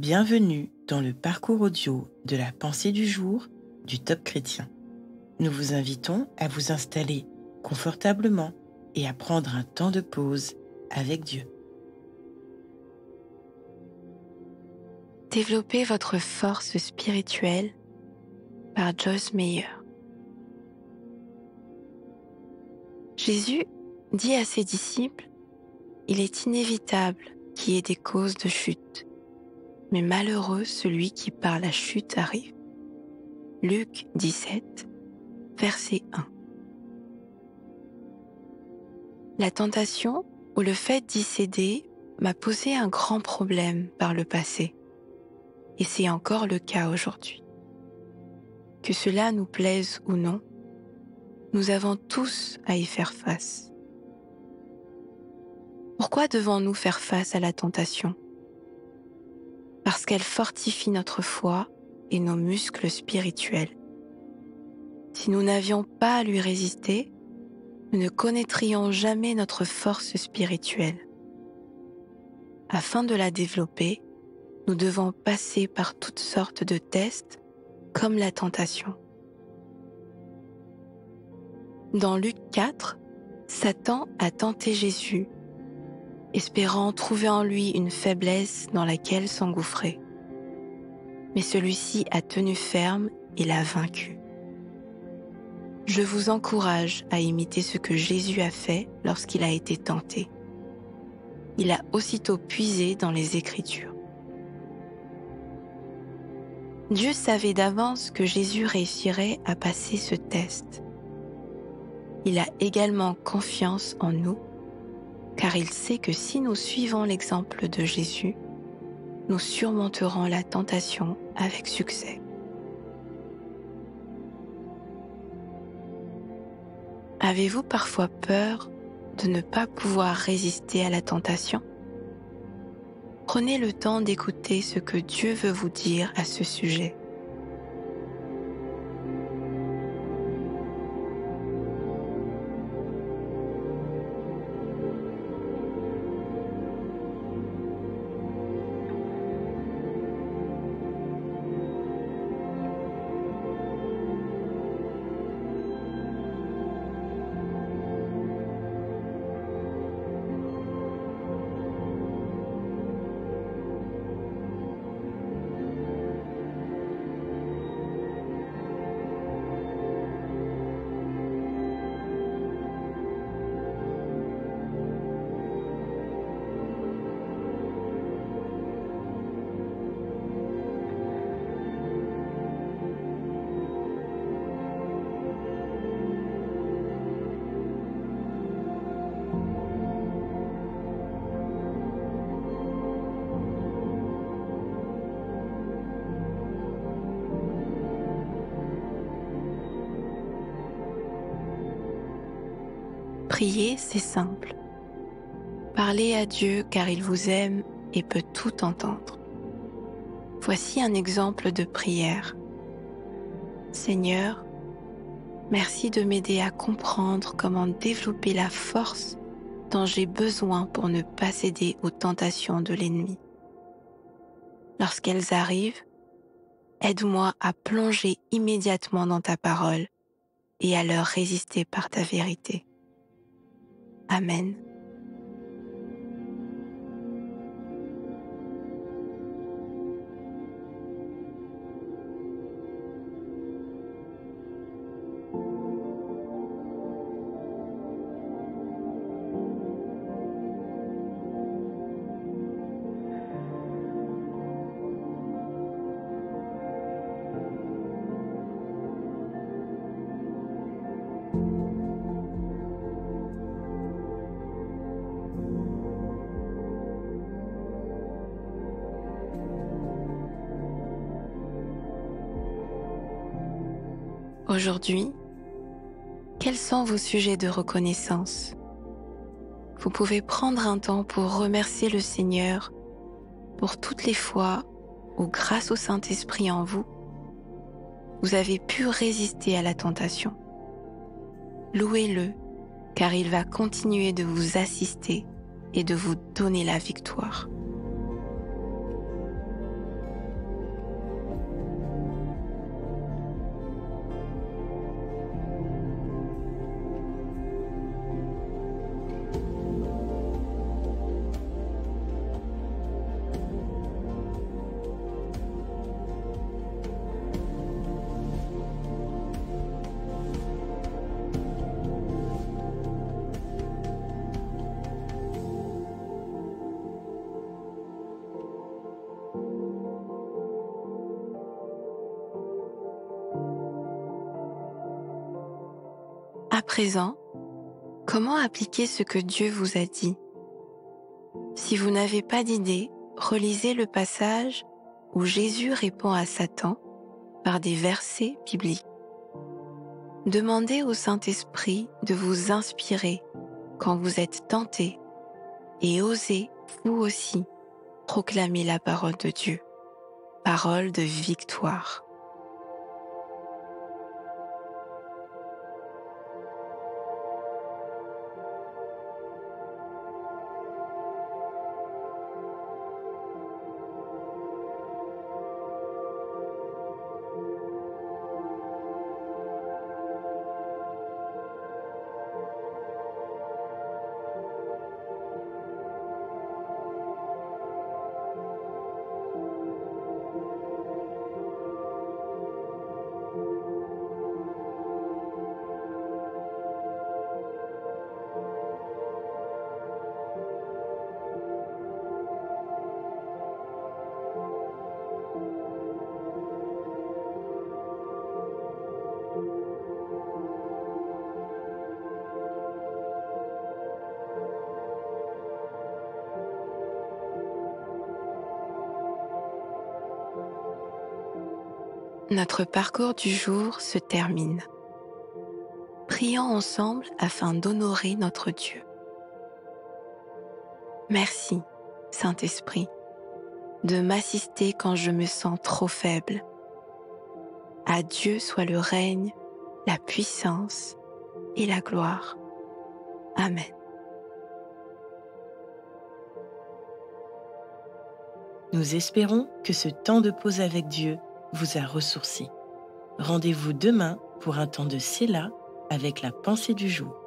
Bienvenue dans le parcours audio de la pensée du jour du Top Chrétien. Nous vous invitons à vous installer confortablement et à prendre un temps de pause avec Dieu. Développez votre force spirituelle par Joyce Meyer. Jésus dit à ses disciples: il est inévitable qu'il y ait des causes de chute, mais malheureux celui qui par la chute arrive. Luc 17, verset 1. La tentation ou le fait d'y céder m'a posé un grand problème par le passé, et c'est encore le cas aujourd'hui. Que cela nous plaise ou non, nous avons tous à y faire face. Pourquoi devons-nous faire face à la tentation ? Parce qu'elle fortifie notre foi et nos muscles spirituels. Si nous n'avions pas à lui résister, nous ne connaîtrions jamais notre force spirituelle. Afin de la développer, nous devons passer par toutes sortes de tests, comme la tentation. Dans Luc 4, Satan a tenté Jésus, espérant trouver en lui une faiblesse dans laquelle s'engouffrer. Mais celui-ci a tenu ferme et l'a vaincu. Je vous encourage à imiter ce que Jésus a fait lorsqu'il a été tenté. Il a aussitôt puisé dans les Écritures. Dieu savait d'avance que Jésus réussirait à passer ce test. Il a également confiance en nous, car il sait que si nous suivons l'exemple de Jésus, nous surmonterons la tentation avec succès. Avez-vous parfois peur de ne pas pouvoir résister à la tentation ? Prenez le temps d'écouter ce que Dieu veut vous dire à ce sujet. Prier, c'est simple. Parlez à Dieu car il vous aime et peut tout entendre. Voici un exemple de prière. Seigneur, merci de m'aider à comprendre comment développer la force dont j'ai besoin pour ne pas céder aux tentations de l'ennemi. Lorsqu'elles arrivent, aide-moi à plonger immédiatement dans ta parole et à leur résister par ta vérité. Amen. Aujourd'hui, quels sont vos sujets de reconnaissance ? Vous pouvez prendre un temps pour remercier le Seigneur pour toutes les fois où, grâce au Saint-Esprit en vous, vous avez pu résister à la tentation. Louez-le, car il va continuer de vous assister et de vous donner la victoire. À présent, comment appliquer ce que Dieu vous a dit? Si vous n'avez pas d'idée, relisez le passage où Jésus répond à Satan par des versets bibliques. Demandez au Saint-Esprit de vous inspirer quand vous êtes tentés et osez, vous aussi, proclamer la parole de Dieu, parole de victoire. Notre parcours du jour se termine. Prions ensemble afin d'honorer notre Dieu. Merci, Saint-Esprit, de m'assister quand je me sens trop faible. À Dieu soit le règne, la puissance et la gloire. Amen. Nous espérons que ce temps de pause avec Dieu vous a ressourci. Rendez-vous demain pour un temps de Séla avec la pensée du jour.